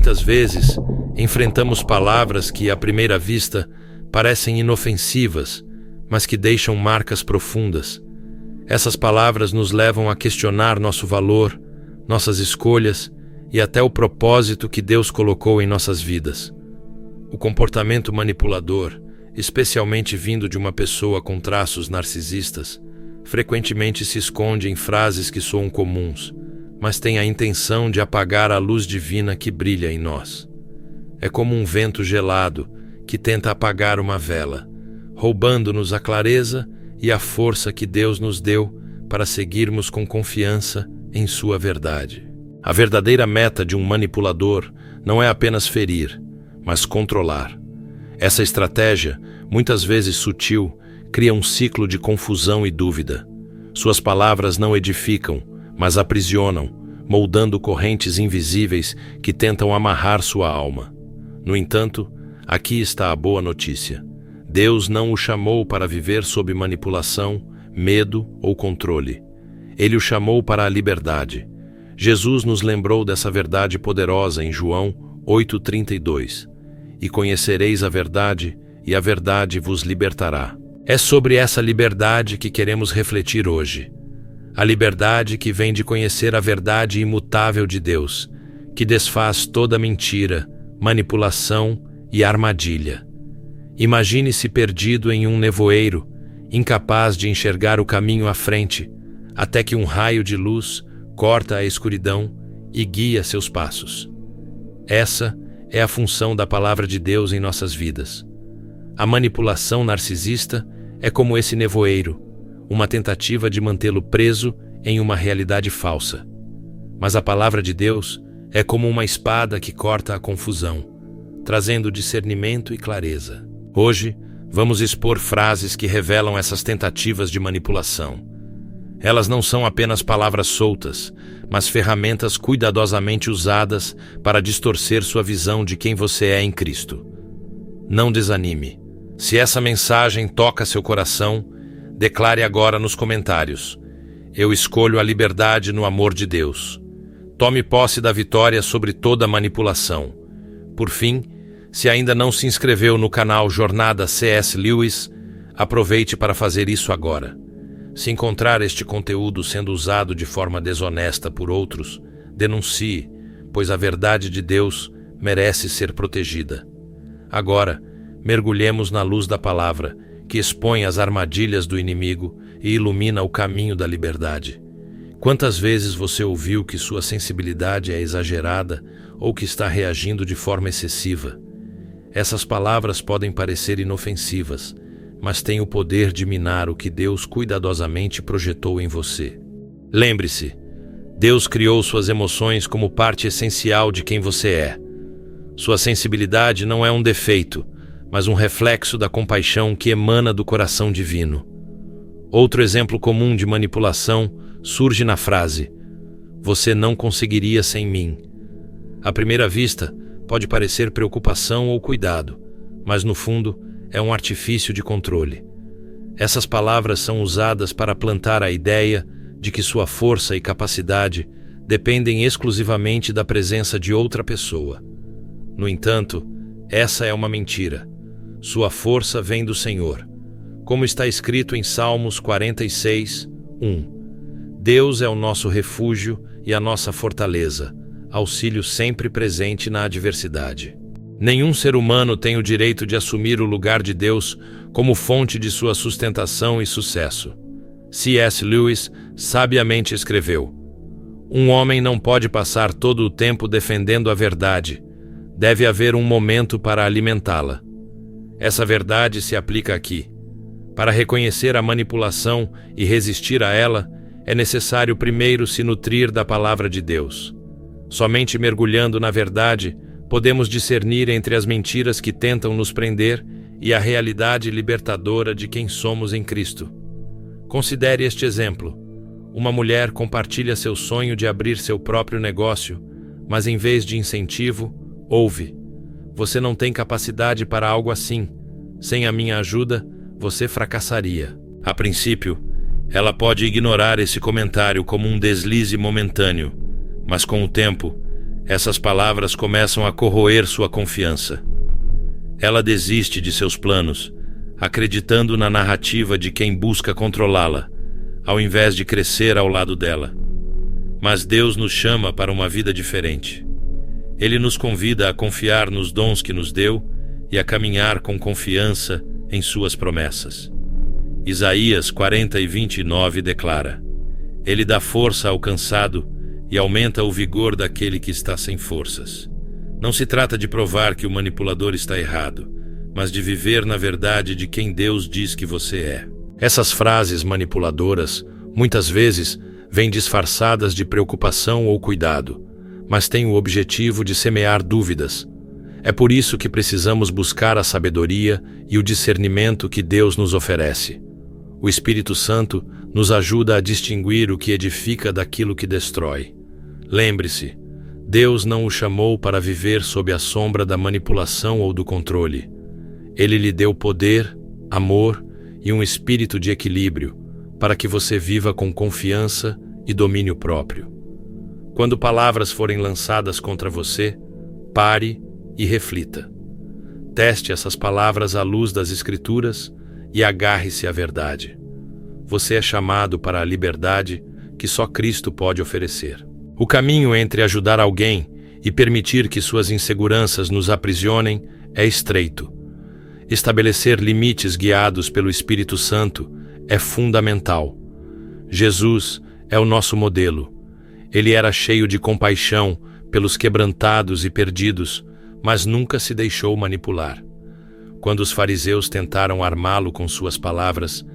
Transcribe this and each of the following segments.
Muitas vezes, enfrentamos palavras que, à primeira vista, parecem inofensivas, mas que deixam marcas profundas. Essas palavras nos levam a questionar nosso valor, nossas escolhas e até o propósito que Deus colocou em nossas vidas. O comportamento manipulador, especialmente vindo de uma pessoa com traços narcisistas, frequentemente se esconde em frases que soam comuns, mas tem a intenção de apagar a luz divina que brilha em nós. É como um vento gelado que tenta apagar uma vela, roubando-nos a clareza e a força que Deus nos deu para seguirmos com confiança em sua verdade. A verdadeira meta de um manipulador não é apenas ferir, mas controlar. Essa estratégia, muitas vezes sutil, cria um ciclo de confusão e dúvida. Suas palavras não edificam, mas aprisionam, moldando correntes invisíveis que tentam amarrar sua alma. No entanto, aqui está a boa notícia. Deus não o chamou para viver sob manipulação, medo ou controle. Ele o chamou para a liberdade. Jesus nos lembrou dessa verdade poderosa em João 8,32. E conhecereis a verdade, e a verdade vos libertará. É sobre essa liberdade que queremos refletir hoje. A liberdade que vem de conhecer a verdade imutável de Deus, que desfaz toda mentira, manipulação e armadilha. Imagine-se perdido em um nevoeiro, incapaz de enxergar o caminho à frente, até que um raio de luz corta a escuridão e guia seus passos. Essa é a função da palavra de Deus em nossas vidas. A manipulação narcisista é como esse nevoeiro, uma tentativa de mantê-lo preso em uma realidade falsa. Mas a palavra de Deus é como uma espada que corta a confusão, trazendo discernimento e clareza. Hoje, vamos expor frases que revelam essas tentativas de manipulação. Elas não são apenas palavras soltas, mas ferramentas cuidadosamente usadas para distorcer sua visão de quem você é em Cristo. Não desanime. Se essa mensagem toca seu coração, declare agora nos comentários: eu escolho a liberdade no amor de Deus. Tome posse da vitória sobre toda manipulação. Por fim, se ainda não se inscreveu no canal Jornada C.S. Lewis, aproveite para fazer isso agora. Se encontrar este conteúdo sendo usado de forma desonesta por outros, denuncie, pois a verdade de Deus merece ser protegida. Agora, mergulhemos na luz da palavra, que expõe as armadilhas do inimigo e ilumina o caminho da liberdade. Quantas vezes você ouviu que sua sensibilidade é exagerada ou que está reagindo de forma excessiva? Essas palavras podem parecer inofensivas, mas têm o poder de minar o que Deus cuidadosamente projetou em você. Lembre-se, Deus criou suas emoções como parte essencial de quem você é. Sua sensibilidade não é um defeito, mas um reflexo da compaixão que emana do coração divino. Outro exemplo comum de manipulação surge na frase: você não conseguiria sem mim. À primeira vista, pode parecer preocupação ou cuidado, mas no fundo é um artifício de controle. Essas palavras são usadas para plantar a ideia de que sua força e capacidade dependem exclusivamente da presença de outra pessoa. No entanto, essa é uma mentira. Sua força vem do Senhor. Como está escrito em Salmos 46, 1. Deus é o nosso refúgio e a nossa fortaleza, auxílio sempre presente na adversidade. Nenhum ser humano tem o direito de assumir o lugar de Deus como fonte de sua sustentação e sucesso. C.S. Lewis sabiamente escreveu: um homem não pode passar todo o tempo defendendo a verdade. Deve haver um momento para alimentá-la. Essa verdade se aplica aqui. Para reconhecer a manipulação e resistir a ela, é necessário primeiro se nutrir da palavra de Deus. Somente mergulhando na verdade, podemos discernir entre as mentiras que tentam nos prender e a realidade libertadora de quem somos em Cristo. Considere este exemplo. Uma mulher compartilha seu sonho de abrir seu próprio negócio, mas em vez de incentivo, ouve: você não tem capacidade para algo assim. Sem a minha ajuda, você fracassaria. A princípio, ela pode ignorar esse comentário como um deslize momentâneo, mas com o tempo, Essas palavras começam a corroer sua confiança. Ela desiste de seus planos, acreditando na narrativa de quem busca controlá-la, ao invés de crescer ao lado dela. Mas Deus nos chama para uma vida diferente. Ele nos convida a confiar nos dons que nos deu e a caminhar com confiança em suas promessas. Isaías 40:29 declara: Ele dá força ao cansado e aumenta o vigor daquele que está sem forças. Não se trata de provar que o manipulador está errado, mas de viver na verdade de quem Deus diz que você é. Essas frases manipuladoras, muitas vezes, vêm disfarçadas de preocupação ou cuidado, mas têm o objetivo de semear dúvidas. É por isso que precisamos buscar a sabedoria e o discernimento que Deus nos oferece. O Espírito Santo nos ajuda a distinguir o que edifica daquilo que destrói. Lembre-se, Deus não o chamou para viver sob a sombra da manipulação ou do controle. Ele lhe deu poder, amor e um espírito de equilíbrio, para que você viva com confiança e domínio próprio. Quando palavras forem lançadas contra você, pare e reflita. Teste essas palavras à luz das Escrituras e agarre-se à verdade. Você é chamado para a liberdade que só Cristo pode oferecer. O caminho entre ajudar alguém e permitir que suas inseguranças nos aprisionem é estreito. Estabelecer limites guiados pelo Espírito Santo é fundamental. Jesus é o nosso modelo. Ele era cheio de compaixão pelos quebrantados e perdidos, mas nunca se deixou manipular. Quando os fariseus tentaram armá-lo com suas palavras,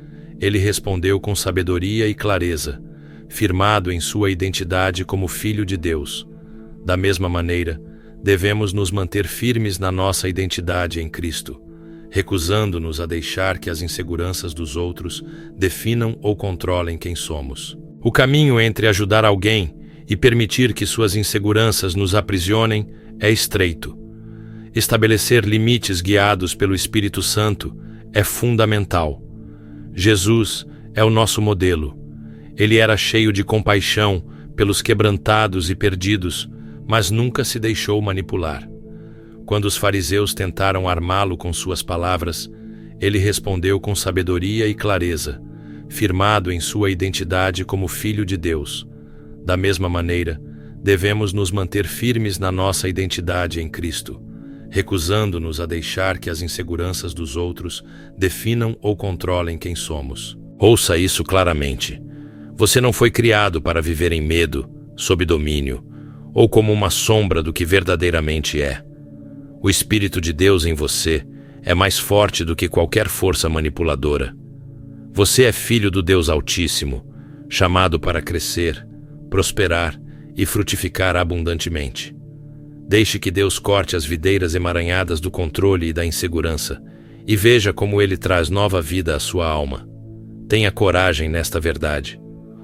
ele respondeu com sabedoria e clareza, firmado em sua identidade como Filho de Deus. Da mesma maneira, devemos nos manter firmes na nossa identidade em Cristo, recusando-nos a deixar que as inseguranças dos outros definam ou controlem quem somos. O caminho entre ajudar alguém e permitir que suas inseguranças nos aprisionem é estreito. Estabelecer limites guiados pelo Espírito Santo é fundamental. Jesus é o nosso modelo. Ele era cheio de compaixão pelos quebrantados e perdidos, mas nunca se deixou manipular. Quando os fariseus tentaram armá-lo com suas palavras, ele respondeu com sabedoria e clareza, firmado em sua identidade como Filho de Deus. Da mesma maneira, devemos nos manter firmes na nossa identidade em Cristo, recusando-nos a deixar que as inseguranças dos outros definam ou controlem quem somos. Ouça isso claramente. Você não foi criado para viver em medo, sob domínio, ou como uma sombra do que verdadeiramente é. O Espírito de Deus em você é mais forte do que qualquer força manipuladora. Você é filho do Deus Altíssimo, chamado para crescer, prosperar e frutificar abundantemente. Deixe que Deus corte as videiras emaranhadas do controle e da insegurança e veja como Ele traz nova vida à sua alma. Tenha coragem nesta verdade.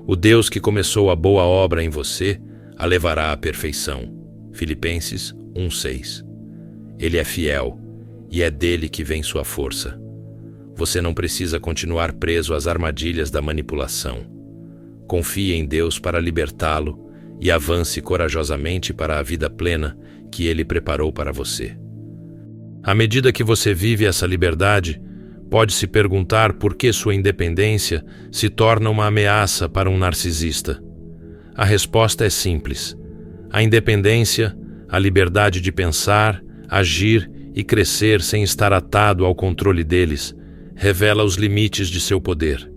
O Deus que começou a boa obra em você a levará à perfeição. Filipenses 1:6. Ele é fiel e é dele que vem sua força. Você não precisa continuar preso às armadilhas da manipulação. Confie em Deus para libertá-lo e avance corajosamente para a vida plena que Ele preparou para você. À medida que você vive essa liberdade, pode se perguntar por que sua independência se torna uma ameaça para um narcisista. A resposta é simples. A independência, a liberdade de pensar, agir e crescer sem estar atado ao controle deles, revela os limites de seu poder.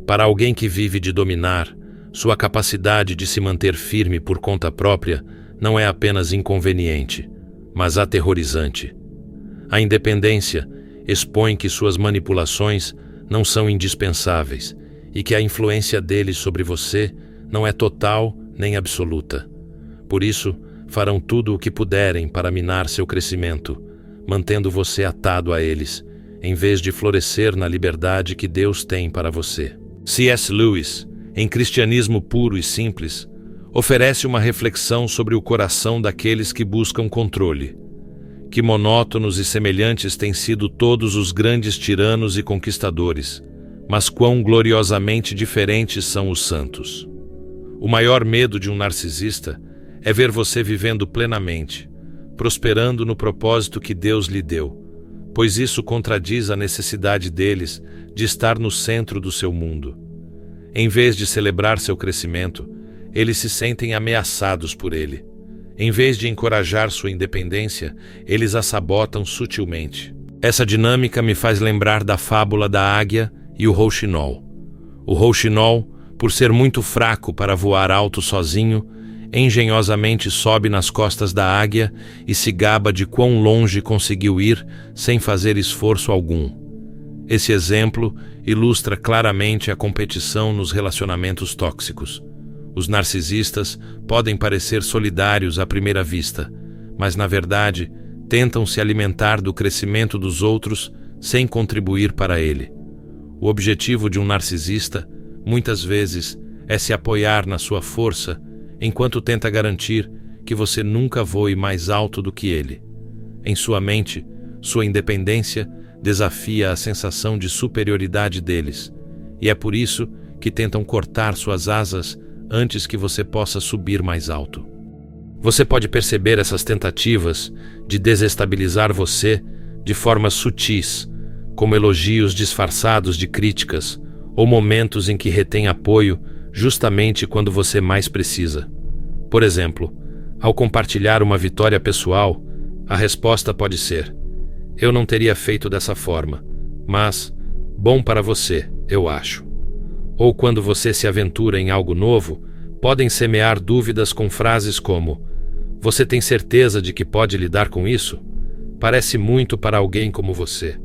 Para alguém que vive de dominar, sua capacidade de se manter firme por conta própria não é apenas inconveniente, mas aterrorizante. A independência expõe que suas manipulações não são indispensáveis e que a influência deles sobre você não é total nem absoluta. Por isso, farão tudo o que puderem para minar seu crescimento, mantendo você atado a eles, em vez de florescer na liberdade que Deus tem para você. C.S. Lewis, em Cristianismo Puro e Simples, oferece uma reflexão sobre o coração daqueles que buscam controle. Que monótonos e semelhantes têm sido todos os grandes tiranos e conquistadores, mas quão gloriosamente diferentes são os santos. O maior medo de um narcisista é ver você vivendo plenamente, prosperando no propósito que Deus lhe deu, pois isso contradiz a necessidade deles de estar no centro do seu mundo. Em vez de celebrar seu crescimento, eles se sentem ameaçados por ele. Em vez de encorajar sua independência, eles a sabotam sutilmente. Essa dinâmica me faz lembrar da fábula da águia e o rouxinol. O rouxinol, por ser muito fraco para voar alto sozinho, engenhosamente sobe nas costas da águia e se gaba de quão longe conseguiu ir sem fazer esforço algum. Esse exemplo ilustra claramente a competição nos relacionamentos tóxicos. Os narcisistas podem parecer solidários à primeira vista, mas na verdade tentam se alimentar do crescimento dos outros sem contribuir para ele. O objetivo de um narcisista, muitas vezes, é se apoiar na sua força, enquanto tenta garantir que você nunca voe mais alto do que ele. Em sua mente, sua independência desafia a sensação de superioridade deles, e é por isso que tentam cortar suas asas antes que você possa subir mais alto. Você pode perceber essas tentativas de desestabilizar você de formas sutis, como elogios disfarçados de críticas ou momentos em que retém apoio justamente quando você mais precisa. Por exemplo, ao compartilhar uma vitória pessoal, a resposta pode ser: "Eu não teria feito dessa forma, mas bom para você, eu acho." Ou quando você se aventura em algo novo, podem semear dúvidas com frases como: "Você tem certeza de que pode lidar com isso? Parece muito para alguém como você."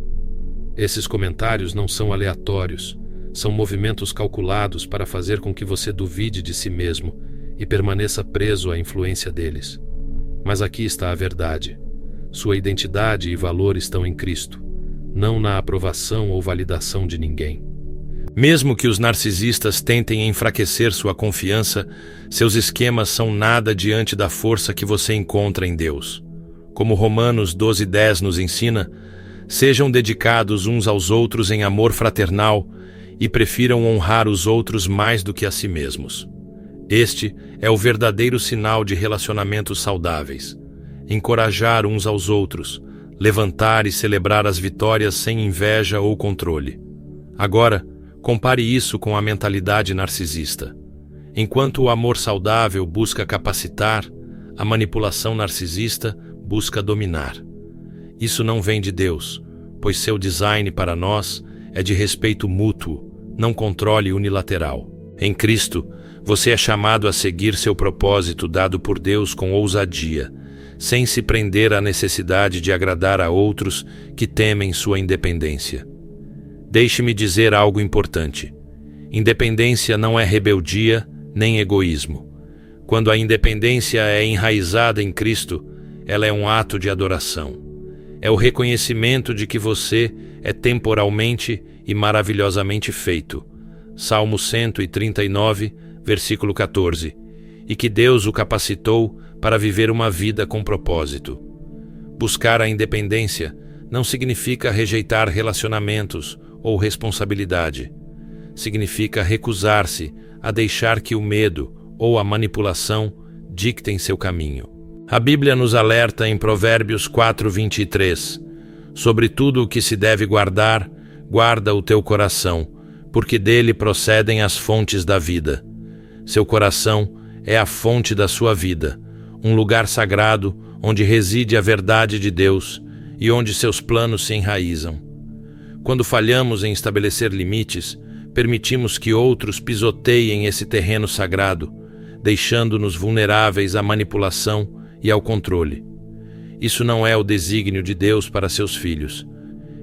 Esses comentários não são aleatórios, são movimentos calculados para fazer com que você duvide de si mesmo e permaneça preso à influência deles. Mas aqui está a verdade. Sua identidade e valor estão em Cristo, não na aprovação ou validação de ninguém. Mesmo que os narcisistas tentem enfraquecer sua confiança, seus esquemas são nada diante da força que você encontra em Deus. Como Romanos 12:10 nos ensina, sejam dedicados uns aos outros em amor fraternal e prefiram honrar os outros mais do que a si mesmos. Este é o verdadeiro sinal de relacionamentos saudáveis. Encorajar uns aos outros, levantar e celebrar as vitórias sem inveja ou controle. Agora, compare isso com a mentalidade narcisista. Enquanto o amor saudável busca capacitar, a manipulação narcisista busca dominar. Isso não vem de Deus, pois seu design para nós é de respeito mútuo, não controle unilateral. Em Cristo, você é chamado a seguir seu propósito dado por Deus com ousadia, sem se prender à necessidade de agradar a outros que temem sua independência. Deixe-me dizer algo importante. Independência não é rebeldia nem egoísmo. Quando a independência é enraizada em Cristo, ela é um ato de adoração. É o reconhecimento de que você é temporalmente e maravilhosamente feito. Salmo 139, versículo 14. E que Deus o capacitou para viver uma vida com propósito. Buscar a independência não significa rejeitar relacionamentos ou responsabilidade. Significa recusar-se a deixar que o medo ou a manipulação dictem seu caminho. A Bíblia nos alerta em Provérbios 4:23: "Sobre tudo o que se deve guardar, guarda o teu coração, porque dele procedem as fontes da vida." Seu coração é a fonte da sua vida, um lugar sagrado onde reside a verdade de Deus e onde seus planos se enraizam. Quando falhamos em estabelecer limites, permitimos que outros pisoteiem esse terreno sagrado, deixando-nos vulneráveis à manipulação e ao controle. Isso não é o desígnio de Deus para seus filhos.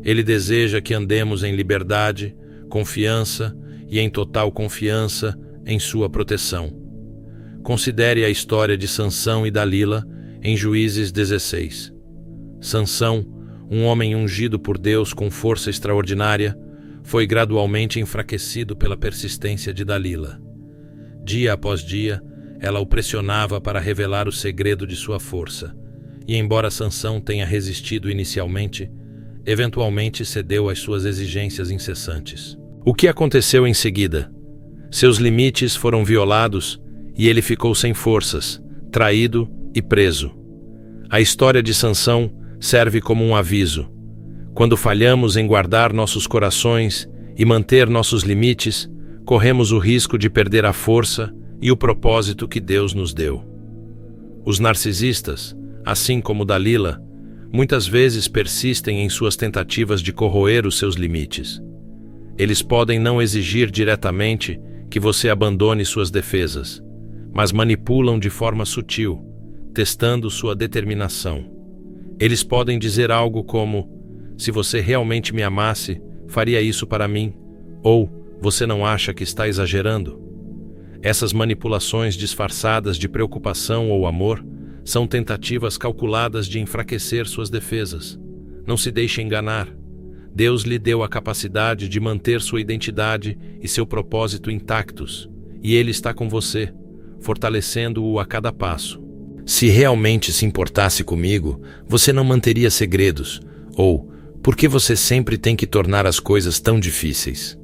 Ele deseja que andemos em liberdade, confiança e em total confiança em sua proteção. Considere a história de Sansão e Dalila em Juízes 16. Sansão, um homem ungido por Deus com força extraordinária, foi gradualmente enfraquecido pela persistência de Dalila. Dia após dia, ela o pressionava para revelar o segredo de sua força, e embora Sansão tenha resistido inicialmente, eventualmente cedeu às suas exigências incessantes. O que aconteceu em seguida? Seus limites foram violados e ele ficou sem forças, traído e preso. A história de Sansão serve como um aviso. Quando falhamos em guardar nossos corações e manter nossos limites, corremos o risco de perder a força e o propósito que Deus nos deu. Os narcisistas, assim como Dalila, muitas vezes persistem em suas tentativas de corroer os seus limites. Eles podem não exigir diretamente que você abandone suas defesas, mas manipulam de forma sutil, testando sua determinação. Eles podem dizer algo como: "Se você realmente me amasse, faria isso para mim", ou "Você não acha que está exagerando?". Essas manipulações disfarçadas de preocupação ou amor são tentativas calculadas de enfraquecer suas defesas. Não se deixe enganar. Deus lhe deu a capacidade de manter sua identidade e seu propósito intactos, e Ele está com você, fortalecendo-o a cada passo. Se realmente se importasse comigo, você não manteria segredos, ou por que você sempre tem que tornar as coisas tão difíceis?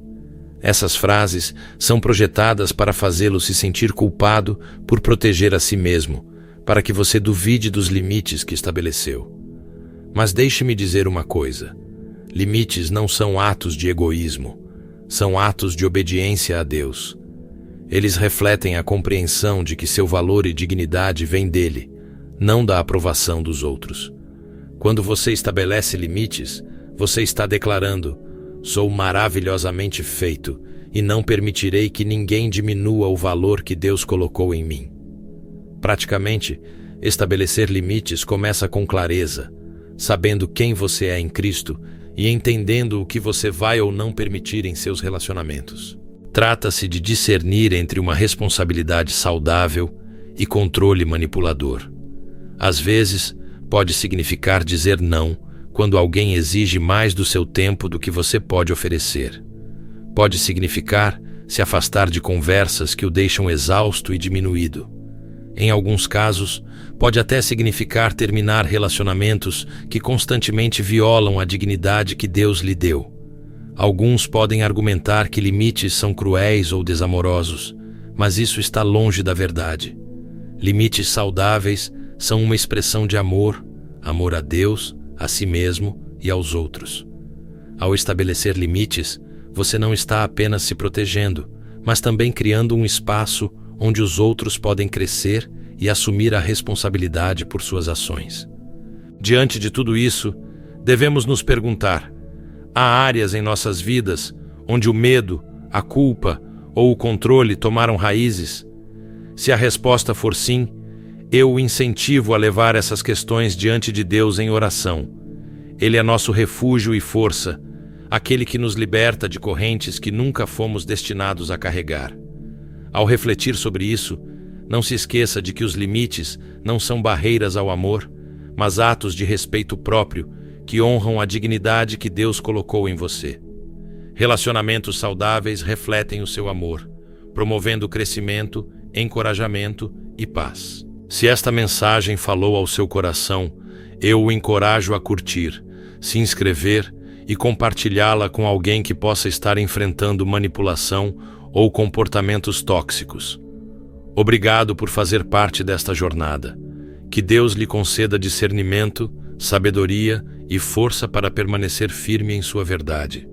Essas frases são projetadas para fazê-lo se sentir culpado por proteger a si mesmo, para que você duvide dos limites que estabeleceu. Mas deixe-me dizer uma coisa: limites não são atos de egoísmo, são atos de obediência a Deus. Eles refletem a compreensão de que seu valor e dignidade vêm dele, não da aprovação dos outros. Quando você estabelece limites, você está declarando: "Sou maravilhosamente feito e não permitirei que ninguém diminua o valor que Deus colocou em mim". Praticamente, estabelecer limites começa com clareza, sabendo quem você é em Cristo e entendendo o que você vai ou não permitir em seus relacionamentos. Trata-se de discernir entre uma responsabilidade saudável e controle manipulador. Às vezes, pode significar dizer não quando alguém exige mais do seu tempo do que você pode oferecer. Pode significar se afastar de conversas que o deixam exausto e diminuído. Em alguns casos, pode até significar terminar relacionamentos que constantemente violam a dignidade que Deus lhe deu. Alguns podem argumentar que limites são cruéis ou desamorosos, mas isso está longe da verdade. Limites saudáveis são uma expressão de amor a Deus, a si mesmo e aos outros. Ao estabelecer limites, você não está apenas se protegendo, mas também criando um espaço onde os outros podem crescer e assumir a responsabilidade por suas ações. Diante de tudo isso, devemos nos perguntar: há áreas em nossas vidas onde o medo, a culpa ou o controle tomaram raízes? Se a resposta for sim, eu o incentivo a levar essas questões diante de Deus em oração. Ele é nosso refúgio e força, aquele que nos liberta de correntes que nunca fomos destinados a carregar. Ao refletir sobre isso, não se esqueça de que os limites não são barreiras ao amor, mas atos de respeito próprio que honram a dignidade que Deus colocou em você. Relacionamentos saudáveis refletem o seu amor, promovendo crescimento, encorajamento e paz. Se esta mensagem falou ao seu coração, eu o encorajo a curtir, se inscrever e compartilhá-la com alguém que possa estar enfrentando manipulação ou comportamentos tóxicos. Obrigado por fazer parte desta jornada. Que Deus lhe conceda discernimento, sabedoria e força para permanecer firme em sua verdade.